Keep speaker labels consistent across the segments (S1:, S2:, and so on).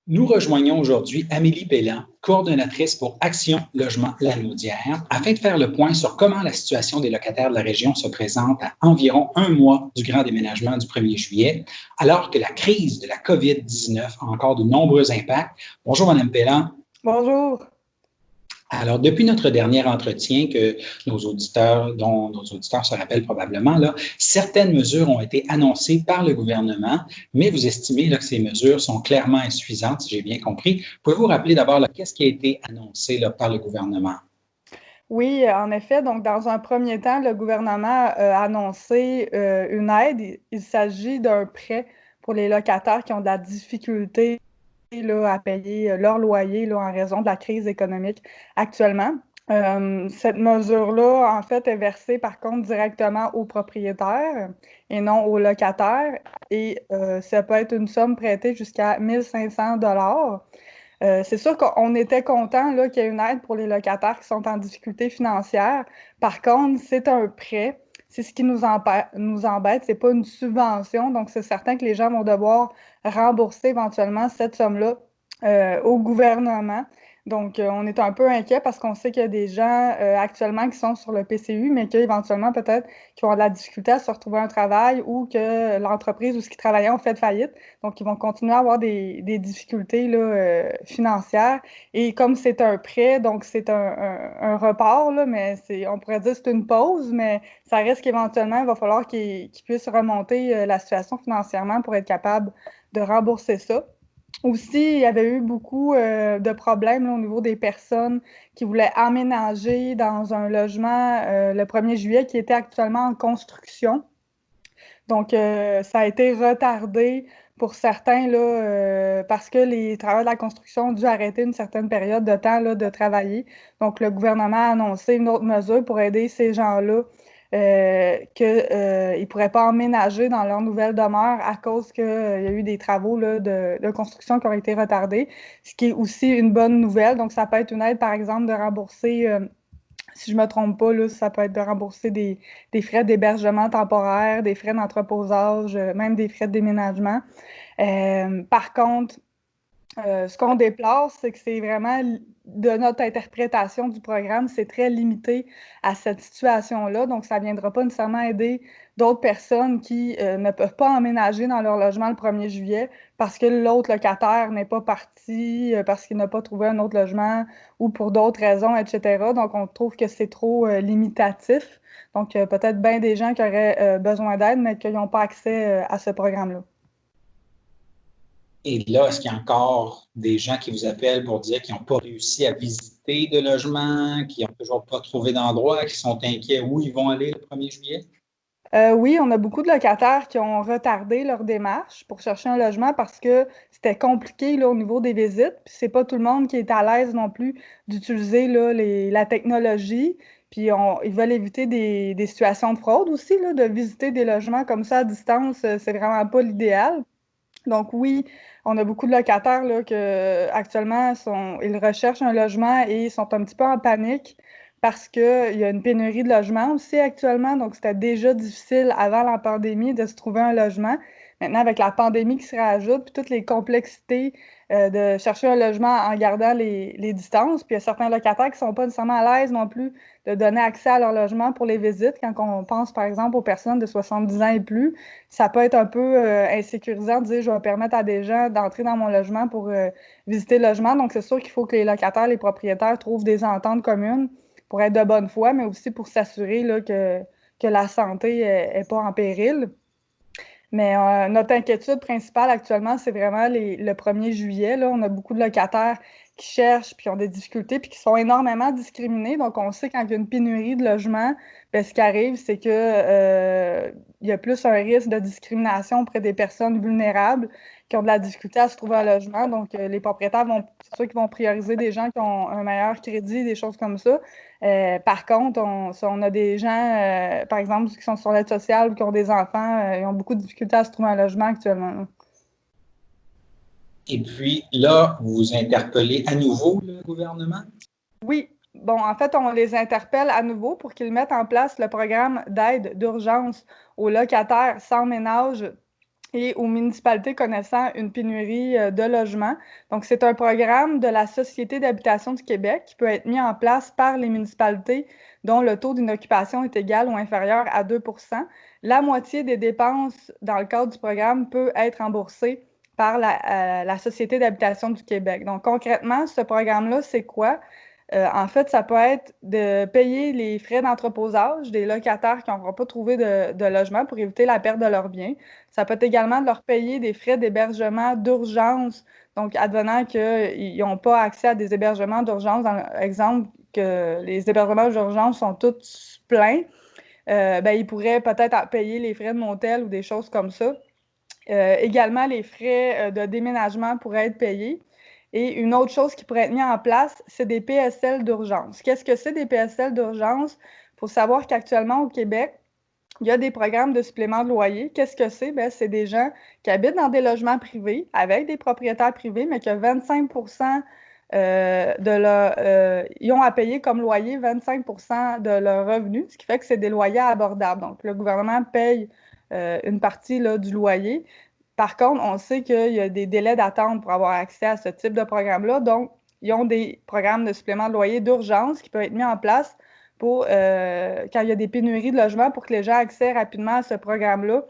S1: Nous rejoignons aujourd'hui Amélie Belland, coordonnatrice pour Action Logement Lanaudière, afin de faire le point sur comment la situation des locataires de la région se présente à environ un mois du grand déménagement du 1er juillet, alors que la crise de la COVID-19 a encore de nombreux impacts. Bonjour, Madame Belland.
S2: Bonjour.
S1: Alors, depuis notre dernier entretien dont nos auditeurs se rappellent probablement, là, certaines mesures ont été annoncées par le gouvernement, mais vous estimez là, que ces mesures sont clairement insuffisantes, si j'ai bien compris. Pouvez-vous rappeler d'abord qu'est-ce qui a été annoncé là, par le gouvernement?
S2: Oui, en effet, donc dans un premier temps, le gouvernement a annoncé une aide. Il s'agit d'un prêt pour les locataires qui ont de la difficulté là, à payer leur loyer là, en raison de la crise économique actuellement. Cette mesure-là, en fait, est versée par contre directement aux propriétaires et non aux locataires. Et ça peut être une somme prêtée jusqu'à 1 500 $. C'est sûr qu'on était content là, qu'il y ait une aide pour les locataires qui sont en difficulté financière. Par contre, c'est un prêt. C'est ce qui nous embête. C'est pas une subvention. Donc, c'est certain que les gens vont devoir rembourser éventuellement cette somme-là au gouvernement. Donc, on est un peu inquiet parce qu'on sait qu'il y a des gens actuellement qui sont sur le PCU, mais qu'éventuellement, peut-être, qui vont avoir de la difficulté à se retrouver un travail ou que l'entreprise où ils travaillaient ont fait faillite. Donc, ils vont continuer à avoir des difficultés là, financières. Et comme c'est un prêt, donc c'est un report, là, mais on pourrait dire que c'est une pause, mais ça reste qu'éventuellement, il va falloir qu'ils puissent remonter la situation financièrement pour être capable de rembourser ça. Aussi, il y avait eu beaucoup de problèmes là, au niveau des personnes qui voulaient aménager dans un logement le 1er juillet qui était actuellement en construction. Donc, ça a été retardé pour certains là, parce que les travailleurs de la construction ont dû arrêter une certaine période de temps là, de travailler. Donc, le gouvernement a annoncé une autre mesure pour aider ces gens-là qu'ils ne pourraient pas emménager dans leur nouvelle demeure à cause qu'il y a eu des travaux là, de construction qui ont été retardés, ce qui est aussi une bonne nouvelle. Donc, ça peut être une aide, par exemple, de rembourser si je ne me trompe pas, là, ça peut être de rembourser des frais d'hébergement temporaire, des frais d'entreposage, même des frais de déménagement. Par contre, ce qu'on déplore, c'est que c'est vraiment de notre interprétation du programme, c'est très limité à cette situation-là. Donc, ça ne viendra pas nécessairement aider d'autres personnes qui ne peuvent pas emménager dans leur logement le 1er juillet parce que l'autre locataire n'est pas parti, parce qu'il n'a pas trouvé un autre logement ou pour d'autres raisons, etc. Donc, on trouve que c'est trop limitatif. Donc, peut-être bien des gens qui auraient besoin d'aide, mais qui n'ont pas accès à ce programme-là.
S1: Et là, est-ce qu'il y a encore des gens qui vous appellent pour dire qu'ils n'ont pas réussi à visiter de logement, qui n'ont toujours pas trouvé d'endroit, qui sont inquiets où ils vont aller le 1er juillet?
S2: Oui, on a beaucoup de locataires qui ont retardé leur démarche pour chercher un logement parce que c'était compliqué là, au niveau des visites. Puis c'est pas tout le monde qui est à l'aise non plus d'utiliser là, la technologie. Puis ils veulent éviter des situations de fraude aussi, là, de visiter des logements comme ça à distance, c'est vraiment pas l'idéal. Donc oui, on a beaucoup de locataires là, que actuellement ils recherchent un logement et sont un petit peu en panique parce qu'il y a une pénurie de logements aussi actuellement. Donc c'était déjà difficile avant la pandémie de se trouver un logement. Maintenant, avec la pandémie qui se rajoute, puis toutes les complexités de chercher un logement en gardant les distances, puis il y a certains locataires qui ne sont pas nécessairement à l'aise non plus de donner accès à leur logement pour les visites. Quand on pense par exemple aux personnes de 70 ans et plus, ça peut être un peu insécurisant de dire je vais permettre à des gens d'entrer dans mon logement pour visiter le logement. Donc, c'est sûr qu'il faut que les locataires, les propriétaires trouvent des ententes communes pour être de bonne foi, mais aussi pour s'assurer là, que la santé n'est pas en péril. Mais notre inquiétude principale actuellement, c'est vraiment le 1er juillet. Là, on a beaucoup de locataires qui cherchent, puis qui ont des difficultés, puis qui sont énormément discriminés. Donc, on sait quand il y a une pénurie de logements, bien, ce qui arrive, c'est que il y a plus un risque de discrimination auprès des personnes vulnérables qui ont de la difficulté à se trouver un logement. Donc, les propriétaires c'est sûr qu'ils vont prioriser des gens qui ont un meilleur crédit, des choses comme ça. Par contre, si on a des gens, par exemple, qui sont sur l'aide sociale ou qui ont des enfants, ils ont beaucoup de difficultés à se trouver un logement actuellement.
S1: Et puis là, vous interpellez à nouveau le gouvernement?
S2: Oui. Bon, en fait, on les interpelle à nouveau pour qu'ils mettent en place le programme d'aide d'urgence aux locataires sans ménage et aux municipalités connaissant une pénurie de logements. Donc, c'est un programme de la Société d'habitation du Québec qui peut être mis en place par les municipalités dont le taux d'inoccupation est égal ou inférieur à 2 La moitié des dépenses dans le cadre du programme peut être remboursée par la Société d'habitation du Québec. Donc, concrètement, ce programme-là, c'est quoi? En fait, ça peut être de payer les frais d'entreposage des locataires qui n'auront pas trouvé de logement pour éviter la perte de leurs biens. Ça peut être également de leur payer des frais d'hébergement d'urgence. Donc, advenant qu'ils n'ont pas accès à des hébergements d'urgence, dans l'exemple que les hébergements d'urgence sont tous pleins, ils pourraient peut-être payer les frais de motel ou des choses comme ça. Également, les frais de déménagement pourraient être payés. Et une autre chose qui pourrait être mise en place, c'est des PSL d'urgence. Qu'est-ce que c'est des PSL d'urgence? Il faut savoir qu'actuellement au Québec, il y a des programmes de supplément de loyer. Qu'est-ce que c'est? Ben, c'est des gens qui habitent dans des logements privés avec des propriétaires privés, mais que 25 ils ont à payer comme loyer 25 de leur revenu, ce qui fait que c'est des loyers abordables. Donc, le gouvernement paye une partie là, du loyer. Par contre, on sait qu'il y a des délais d'attente pour avoir accès à ce type de programme-là. Donc, ils ont des programmes de supplément de loyer d'urgence qui peuvent être mis en place pour, quand il y a des pénuries de logements pour que les gens accèdent rapidement à ce programme-là,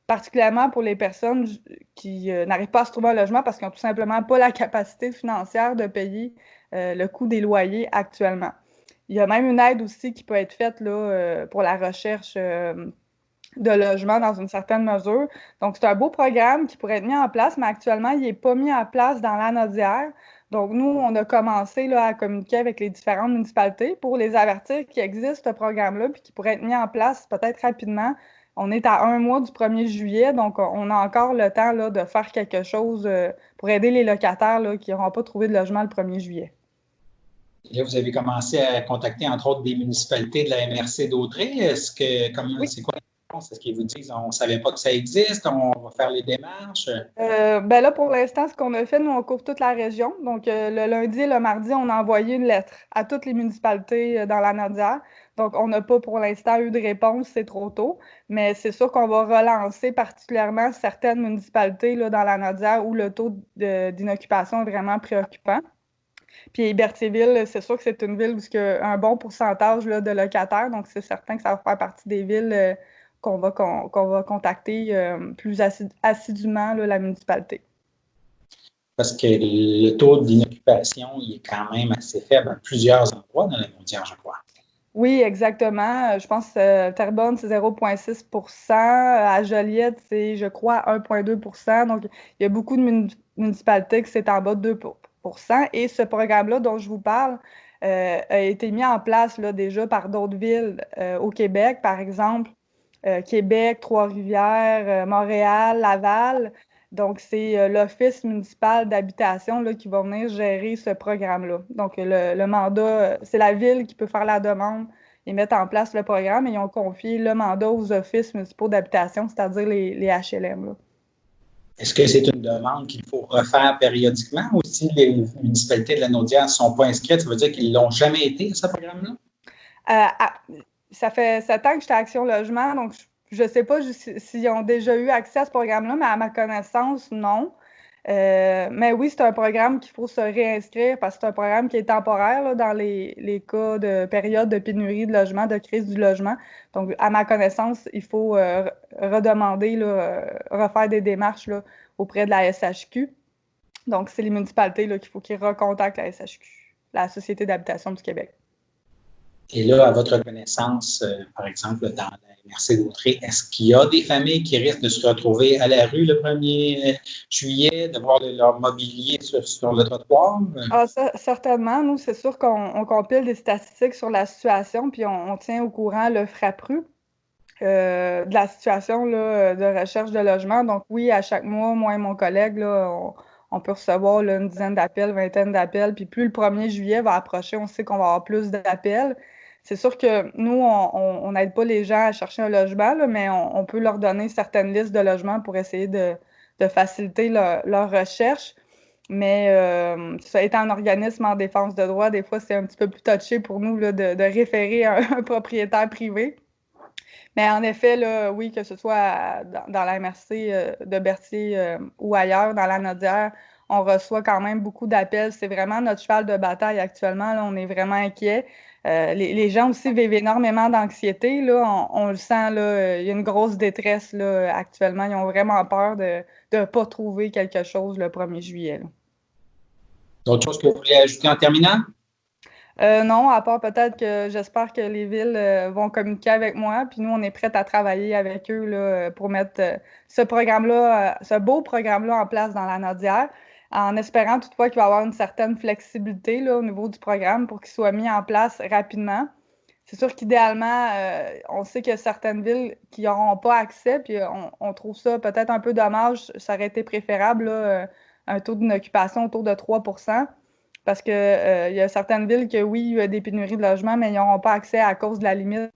S2: particulièrement pour les personnes qui n'arrivent pas à se trouver un logement parce qu'ils n'ont tout simplement pas la capacité financière de payer le coût des loyers actuellement. Il y a même une aide aussi qui peut être faite là, pour la recherche de logement dans une certaine mesure. Donc, c'est un beau programme qui pourrait être mis en place, mais actuellement, il n'est pas mis en place dans l'ANODIER. Donc, nous, on a commencé là, à communiquer avec les différentes municipalités pour les avertir qu'il existe ce programme-là puis qu'il pourrait être mis en place peut-être rapidement. On est à un mois du 1er juillet, donc on a encore le temps là, de faire quelque chose pour aider les locataires là, qui n'auront pas trouvé de logement le 1er juillet.
S1: Là, vous avez commencé à contacter, entre autres, des municipalités de la MRC d'Autrey.
S2: Oui.
S1: C'est quoi la réponse? Est-ce qu'ils vous disent on ne savait pas que ça existe, on va faire les démarches?
S2: Là, pour l'instant, ce qu'on a fait, nous, on couvre toute la région. Donc, le lundi et le mardi, on a envoyé une lettre à toutes les municipalités dans la Nadière. Donc, on n'a pas pour l'instant eu de réponse, c'est trop tôt. Mais c'est sûr qu'on va relancer particulièrement certaines municipalités là, dans la Nadière où le taux d'inoccupation est vraiment préoccupant. Puis Héberthierville, c'est sûr que c'est une ville où il y a un bon pourcentage là, de locataires, donc c'est certain que ça va faire partie des villes qu'on va contacter plus assidûment là, la municipalité.
S1: Parce que le taux d'inoccupation, il est quand même assez faible à plusieurs endroits dans la Naudière, je crois.
S2: Oui, exactement. Je pense que Terrebonne, c'est 0,6 à Joliette, c'est, je crois, 1,2 Donc, il y a beaucoup de municipalités qui c'est en bas de 2 Et ce programme-là dont je vous parle a été mis en place là, déjà par d'autres villes au Québec, par exemple, Québec, Trois-Rivières, Montréal, Laval. Donc, c'est l'Office municipal d'habitation qui va venir gérer ce programme-là. Donc, le mandat, c'est la ville qui peut faire la demande et mettre en place le programme, et ils ont confié le mandat aux offices municipaux d'habitation, c'est-à-dire les HLM. Là.
S1: Est-ce que c'est une demande qu'il faut refaire périodiquement ou si les municipalités de la Naudière ne sont pas inscrites, ça veut dire qu'ils ne l'ont jamais été, ce programme-là?
S2: Ça fait 7 ans que j'étais à Action Logement, donc je ne sais pas s'ils ont déjà eu accès à ce programme-là, mais à ma connaissance, non. Mais oui, c'est un programme qu'il faut se réinscrire parce que c'est un programme qui est temporaire là, dans les cas de période de pénurie de logement, de crise du logement. Donc, à ma connaissance, il faut redemander, là, refaire des démarches là, auprès de la SHQ. Donc, c'est les municipalités là, qu'il faut qu'ils recontactent la SHQ, la Société d'habitation du Québec.
S1: Et là, à votre connaissance, par exemple, dans la MRC d'Autrey, est-ce qu'il y a des familles qui risquent de se retrouver à la rue le 1er juillet, de voir leur mobilier sur le trottoir?
S2: Ah, certainement. Nous, c'est sûr qu'on compile des statistiques sur la situation, puis on tient au courant le FRAPRU de la situation là, de recherche de logement. Donc oui, à chaque mois, moi et mon collègue, là, on peut recevoir là, une dizaine d'appels, vingtaine d'appels. Puis plus le 1er juillet va approcher, on sait qu'on va avoir plus d'appels. C'est sûr que nous, on n'aide pas les gens à chercher un logement, là, mais on peut leur donner certaines listes de logements pour essayer de faciliter leur recherche. Mais ça étant un organisme en défense de droit, des fois, c'est un petit peu plus touché pour nous là, de référer à un propriétaire privé. Mais en effet, là, oui, que ce soit dans la MRC de Berthier ou ailleurs, dans la Nodière, on reçoit quand même beaucoup d'appels. C'est vraiment notre cheval de bataille actuellement. Là, on est vraiment inquiets. Les gens aussi vivent énormément d'anxiété. Là, on le sent, là, il y a une grosse détresse là, actuellement. Ils ont vraiment peur de ne pas trouver quelque chose le 1er juillet. Là.
S1: D'autres choses que vous voulez ajouter en terminant?
S2: Non, à part peut-être que j'espère que les villes vont communiquer avec moi, puis nous, on est prêts à travailler avec eux là, pour mettre ce programme-là, ce beau programme-là en place dans la Nodière, en espérant toutefois qu'il va y avoir une certaine flexibilité là, au niveau du programme pour qu'il soit mis en place rapidement. C'est sûr qu'idéalement, on sait qu'il y a certaines villes qui n'auront pas accès, puis on trouve ça peut-être un peu dommage. Ça aurait été préférable, là, un taux d'occupation autour de 3%. Parce que, il y a certaines villes que oui, il y a des pénuries de logements, mais ils n'auront pas accès à cause de la limite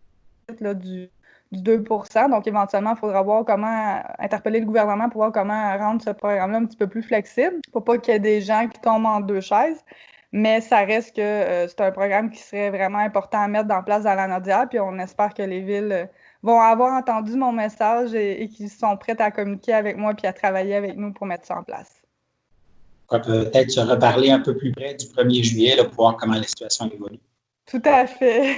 S2: là, du 2%. Donc, éventuellement, il faudra voir comment interpeller le gouvernement pour voir comment rendre ce programme-là un petit peu plus flexible pour pas qu'il y ait des gens qui tombent en deux chaises. Mais ça reste que c'est un programme qui serait vraiment important à mettre en place dans la Nodière. Puis on espère que les villes vont avoir entendu mon message et qu'ils sont prêtes à communiquer avec moi puis à travailler avec nous pour mettre ça en place.
S1: On peut peut-être se reparler un peu plus près du 1er juillet là, pour voir comment la situation évolue.
S2: Tout à fait.